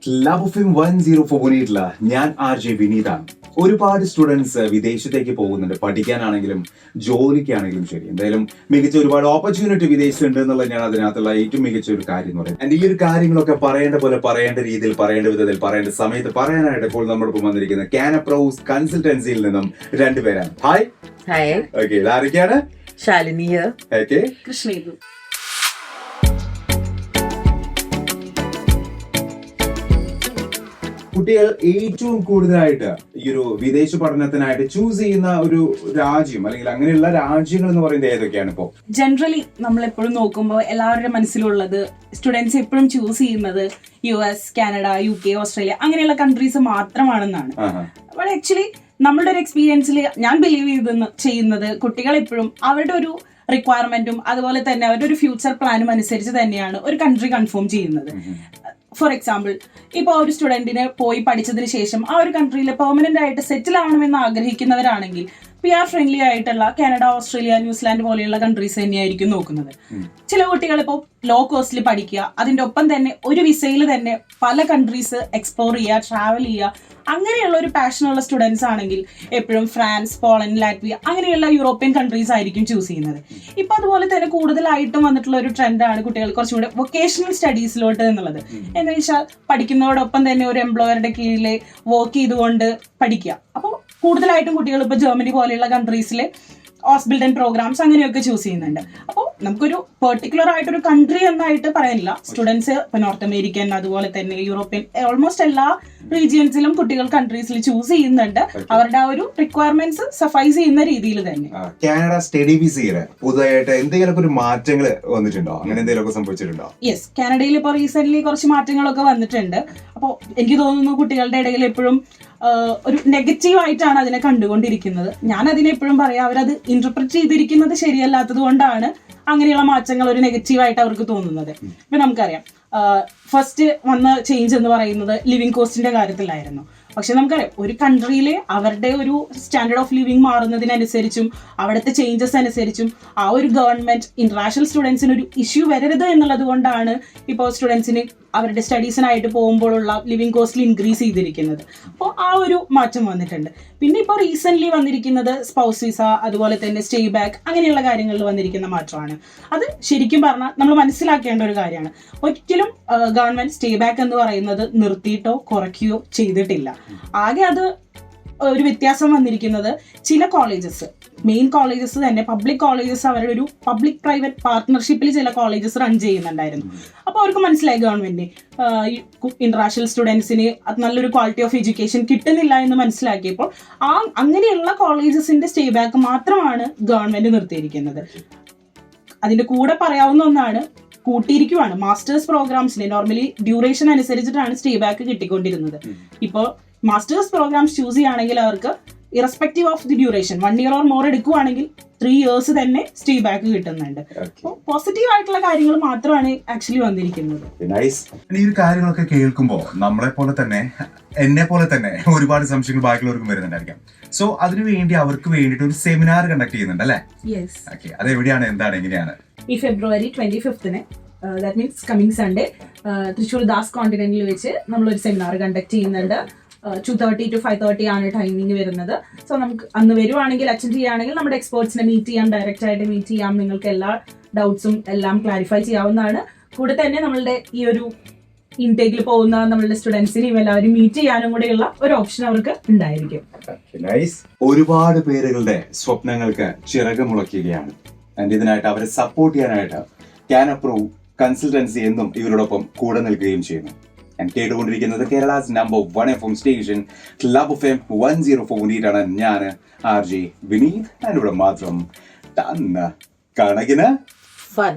Love of 104 ഞാൻ RJ വിനീതാണ്. ഒരുപാട് students വിദേശത്തേക്ക് പോകുന്നുണ്ട്, പഠിക്കാനാണെങ്കിലും ജോലിക്കാണെങ്കിലും ശരി. എന്തായാലും മികച്ച ഒരുപാട് ഓപ്പർച്യൂണിറ്റി വിദേശത്തുണ്ട് എന്നുള്ളത് ഞാൻ അതിനകത്തുള്ള ഏറ്റവും മികച്ച ഒരു കാര്യം എന്ന് പറയുന്നത്. ആൻഡ് ഈ ഒരു കാര്യങ്ങളൊക്കെ പറയേണ്ട പോലെ പറയേണ്ട രീതിയിൽ പറയേണ്ട വിധത്തിൽ പറയേണ്ട സമയത്ത് പറയാനായിട്ട് ഇപ്പോൾ നമ്മളിപ്പോൾ വന്നിരിക്കുന്നത് കാനപ്രൂസ് കൺസൾട്ടൻസിയിൽ നിന്നും രണ്ടുപേരാണ്. ഹായ്. ഓക്കെ, ഇതാരൊക്കെയാണ്? ശാലിനി, ഓക്കെ, കൃഷ്ണേന്ദു. കുട്ടികൾ ഏറ്റവും കൂടുതലായിട്ട് ഈ ഒരു വിദേശ പഠനത്തിനായിട്ട് ചൂസ് ചെയ്യുന്ന ഒരു രാജ്യം അല്ലെങ്കിൽ അങ്ങനെയുള്ള രാജ്യങ്ങൾ എന്ന് പറയുന്നത് ഏതൊക്കെയാണ് ഇപ്പോൾ? ജനറലി നമ്മൾ എപ്പോഴും നോക്കുമ്പോൾ എല്ലാവരുടെ മനസ്സിലുള്ളത് സ്റ്റുഡൻസ് എപ്പോഴും ചൂസ് ചെയ്യുന്നത് US, കാനഡ, UK, ഓസ്ട്രേലിയ അങ്ങനെയുള്ള കൺട്രീസ് മാത്രമാണെന്നാണ്. അപ്പോൾ ആക്ച്വലി നമ്മളുടെ ഒരു എക്സ്പീരിയൻസിൽ ഞാൻ ബിലീവ് ചെയ്യുന്നത് കുട്ടികൾ എപ്പോഴും അവരുടെ ഒരു റിക്വയർമെന്റും അതുപോലെ തന്നെ അവരുടെ ഒരു ഫ്യൂച്ചർ പ്ലാനും അനുസരിച്ച് തന്നെയാണ് ഒരു കൺട്രി കൺഫേം ചെയ്യുന്നത്. ഫോർ എക്സാമ്പിൾ, ഇപ്പോൾ ഒരു സ്റ്റുഡന്റിന് പോയി പഠിച്ചതിന് ശേഷം ആ ഒരു കൺട്രിയിൽ പെർമനന്റ് ആയിട്ട് സെറ്റിൽ ആവണമെന്ന് ആഗ്രഹിക്കുന്നവരാണെങ്കിൽ PR ഫ്രണ്ട്ലി ആയിട്ടുള്ള കാനഡ, ഓസ്ട്രേലിയ, ന്യൂസിലാൻഡ് പോലെയുള്ള കൺട്രീസ് തന്നെയായിരിക്കും നോക്കുന്നത്. ചില കുട്ടികൾ ഇപ്പോൾ ലോ കോസ്റ്റിൽ പഠിക്കുക, അതിൻ്റെ ഒപ്പം തന്നെ ഒരു വിസയിൽ തന്നെ പല കൺട്രീസ് എക്സ്പ്ലോർ ചെയ്യുക, ട്രാവൽ ചെയ്യുക, അങ്ങനെയുള്ള ഒരു പാഷനുള്ള സ്റ്റുഡൻസ് ആണെങ്കിൽ എപ്പോഴും ഫ്രാൻസ്, പോളണ്ട്, ലാറ്റ്വിയ അങ്ങനെയുള്ള യൂറോപ്യൻ കൺട്രീസ് ആയിരിക്കും ചൂസ് ചെയ്യുന്നത്. ഇപ്പൊ അതുപോലെ തന്നെ കൂടുതലായിട്ടും വന്നിട്ടുള്ള ഒരു ട്രെൻഡാണ് കുട്ടികൾ കുറച്ചുകൂടെ വൊക്കേഷണൽ സ്റ്റഡീസിലോട്ട് എന്നുള്ളത്. എന്ന് വെച്ചാൽ പഠിക്കുന്നതോടൊപ്പം തന്നെ ഒരു എംപ്ലോയറുടെ കീഴിൽ വർക്ക് ചെയ്തുകൊണ്ട് പഠിക്കുക. അപ്പോൾ കൂടുതലായിട്ടും കുട്ടികൾ ഇപ്പോൾ ജർമ്മനി പോലെയുള്ള കൺട്രീസിൽ ഹോസ്പിറ്റൽ പ്രോഗ്രാംസ് അങ്ങനെയൊക്കെ ചൂസ് ചെയ്യുന്നുണ്ട്. അപ്പോൾ നമുക്കൊരു പെർട്ടിക്കുലർ ആയിട്ടൊരു കൺട്രി എന്നായിട്ട് പറയാനില്ല. സ്റ്റുഡൻസ് ഇപ്പോൾ നോർത്ത് അമേരിക്കൻ, അതുപോലെ തന്നെ യൂറോപ്യൻ, ഓൾമോസ്റ്റ് എല്ലാ റീജിയൻസിലും കുട്ടികൾ കൺട്രീസിൽ ചൂസ് ചെയ്യുന്നുണ്ട്. അവരുടെ ആ ഒരു റിക്വയർമെന്റ്സ് സഫൈസ് ചെയ്യുന്ന രീതിയിൽ തന്നെ. കാനഡ സ്റ്റഡി വിസയിൽ പുതുതായിട്ട് എന്തെങ്കിലും ഒരു മാറ്റങ്ങൾ വന്നിട്ടുണ്ടോ? അങ്ങനെ എന്തെങ്കിലും സംഭവിച്ചിട്ടുണ്ടോ? യെസ്, കാനഡയിൽ ഇപ്പോൾ റീസെന്റ് കുറച്ച് മാറ്റങ്ങളൊക്കെ വന്നിട്ടുണ്ട്. അപ്പോൾ എനിക്ക് തോന്നുന്നു കുട്ടികളുടെ ഇടയിൽ എപ്പോഴും ഒരു നെഗറ്റീവ് ആയിട്ടാണ് അതിനെ കണ്ടുകൊണ്ടിരിക്കുന്നത്. ഞാൻ അതിനെ എപ്പോഴും പറയാം, അവരത് ഇന്റർപ്രറ്റ് ചെയ്തിരിക്കുന്നത് ശരിയല്ലാത്തത് കൊണ്ടാണ് അങ്ങനെയുള്ള മാറ്റങ്ങൾ ഒരു നെഗറ്റീവായിട്ട് അവർക്ക് തോന്നുന്നത്. ഇപ്പൊ നമുക്കറിയാം, ഫസ്റ്റ് വന്ന ചേഞ്ച് എന്ന് പറയുന്നത് ലിവിങ് കോസ്റ്റിന്റെ കാര്യത്തിലായിരുന്നു. പക്ഷെ നമുക്കറിയാം, ഒരു കൺട്രിയിൽ അവരുടെ ഒരു സ്റ്റാൻഡേർഡ് ഓഫ് ലിവിങ് മാറുന്നതിനനുസരിച്ചും അവിടുത്തെ ചേഞ്ചസ് അനുസരിച്ചും ആ ഒരു ഗവൺമെന്റ് ഇന്റർനാഷണൽ സ്റ്റുഡൻസിന് ഒരു ഇഷ്യൂ വരരുത് എന്നുള്ളത് കൊണ്ടാണ് ഇപ്പോൾ സ്റ്റുഡൻസിന് അവരുടെ സ്റ്റഡീസിനായിട്ട് പോകുമ്പോഴുള്ള ലിവിങ് കോസ്റ്റിൽ ഇൻക്രീസ് ചെയ്തിരിക്കുന്നത്. അപ്പോൾ ആ ഒരു മാറ്റം വന്നിട്ടുണ്ട്. പിന്നെ ഇപ്പോൾ റീസെന്റ് വന്നിരിക്കുന്നത് സ്പൗസ് വിസ, അതുപോലെ തന്നെ സ്റ്റേ ബാക്ക് അങ്ങനെയുള്ള കാര്യങ്ങളിൽ വന്നിരിക്കുന്ന മാറ്റമാണ്. അത് ശരിക്കും പറഞ്ഞാൽ നമ്മൾ മനസ്സിലാക്കേണ്ട ഒരു കാര്യമാണ്. ഒരിക്കലും ഗവൺമെന്റ് സ്റ്റേ ബാക്ക് എന്ന് പറയുന്നത് നിർത്തിയിട്ടോ കുറയ്ക്കുകയോ ചെയ്തിട്ടില്ല. ആകെ അത് ഒരു വ്യത്യാസം വന്നിരിക്കുന്നത് ചില കോളേജസ്, മെയിൻ കോളേജസ് തന്നെ പബ്ലിക് കോളേജസ് അവരുടെ ഒരു പബ്ലിക് പ്രൈവറ്റ് പാർട്ട്ണർഷിപ്പിൽ ചില കോളേജസ് റൺ ചെയ്യുന്നുണ്ടായിരുന്നു. അപ്പോൾ അവർക്ക് മനസ്സിലായി ഗവൺമെന്റ് ഇന്റർനാഷണൽ സ്റ്റുഡൻസിന് നല്ലൊരു ക്വാളിറ്റി ഓഫ് എഡ്യൂക്കേഷൻ കിട്ടുന്നില്ല എന്ന് മനസ്സിലാക്കിയപ്പോൾ അങ്ങനെയുള്ള കോളേജസിന്റെ സ്റ്റേ ബാക്ക് മാത്രമാണ് ഗവൺമെന്റ് നിർത്തിയിരിക്കുന്നത്. അതിന്റെ കൂടെ പറയാവുന്ന ഒന്നാണ്, കൂട്ടിയിരിക്കുവാണ് മാസ്റ്റേഴ്സ് പ്രോഗ്രാംസിന് നോർമലി ഡ്യൂറേഷൻ അനുസരിച്ചിട്ടാണ് സ്റ്റേ ബാക്ക് കിട്ടിക്കൊണ്ടിരുന്നത്. ഇപ്പോൾ മാസ്റ്റേഴ്സ് പ്രോഗ്രാംസ് ചൂസ് ചെയ്യുകയാണെങ്കിൽ അവർക്ക് irrespective of the duration 1 year or more എടുക്കുവാണെങ്കിൽ 3 years തന്നെ സ്റ്റേ ബാക്ക് കിട്ടുന്നുണ്ട്. പോസിറ്റീവ് ആയിട്ടുള്ള കാര്യങ്ങൾ മാത്രമാണ് ആക്ച്വലി വന്നിരിക്കുന്നത്. ഈ ഒരു കാര്യങ്ങളൊക്കെ കേൾക്കുമ്പോൾ നമ്മളെ പോലെ തന്നെ എന്നെ പോലെ തന്നെ ഒരുപാട് സംശയങ്ങൾ ബാക്കിയുള്ളവർക്കും വരുന്നുണ്ടായിരിക്കാം. സോ അതിനുവേണ്ടി അവർക്ക് വേണ്ടിയിട്ട് ഒരു സെമിനാർ കണ്ടക്ട് ചെയ്യുന്നുണ്ട് അല്ലേ? ഓക്കെ, അത് എവിടെയാണ്, എന്താണ്, എങ്ങനെയാണ്? ഈ February 25th that means coming Sunday Thrissur Das കോണ്ടിനെന്റിൽ വെച്ച് നമ്മളൊരു സെമിനാർ കണ്ടക്ട് ചെയ്യുന്നുണ്ട്. 2:30 to 5:30 ആണ് ടൈമിംഗ് വരുന്നത്. സോ നമുക്ക് അന്ന് വരുവാണെങ്കിൽ അറ്റൻഡ് ചെയ്യുകയാണെങ്കിൽ നമ്മുടെ എക്സ്പേർട്സിനെ മീറ്റ് ചെയ്യാം, ഡയറക്റ്റ് ആയിട്ട് മീറ്റ് ചെയ്യാം, നിങ്ങൾക്ക് എല്ലാ ഡൗട്ട്സും എല്ലാം ക്ലാരിഫൈ ചെയ്യാവുന്നതാണ്. കൂടെ തന്നെ നമ്മളുടെ ഈ ഒരു ഇൻടേക്കിൽ പോകുന്ന നമ്മളുടെ സ്റ്റുഡൻസിനെയും എല്ലാവരും മീറ്റ് ചെയ്യാനും കൂടെയുള്ള ഒരു ഓപ്ഷൻ അവർക്ക് ഉണ്ടായിരിക്കും. ഒരുപാട് പേരുകളുടെ സ്വപ്നങ്ങൾക്ക് ചിറകുമുളയ്ക്കുകയാണ്. ഇതിനായിട്ട് അവരെ സപ്പോർട്ട് ചെയ്യാനായിട്ട് കാനപ്രൂവ് കൺസൾട്ടൻസി എന്നും ഇവരോടൊപ്പം കൂടെ നിൽക്കുകയും ചെയ്യുന്നു. കേട്ടുകൊണ്ടിരിക്കുന്നത് Kerala's number 1 FM station club FM 104 ആണ്. ഞാൻ RJ വിനീത്. ഇവിടെ മാത്രം കണക്കിന് ഫൺ.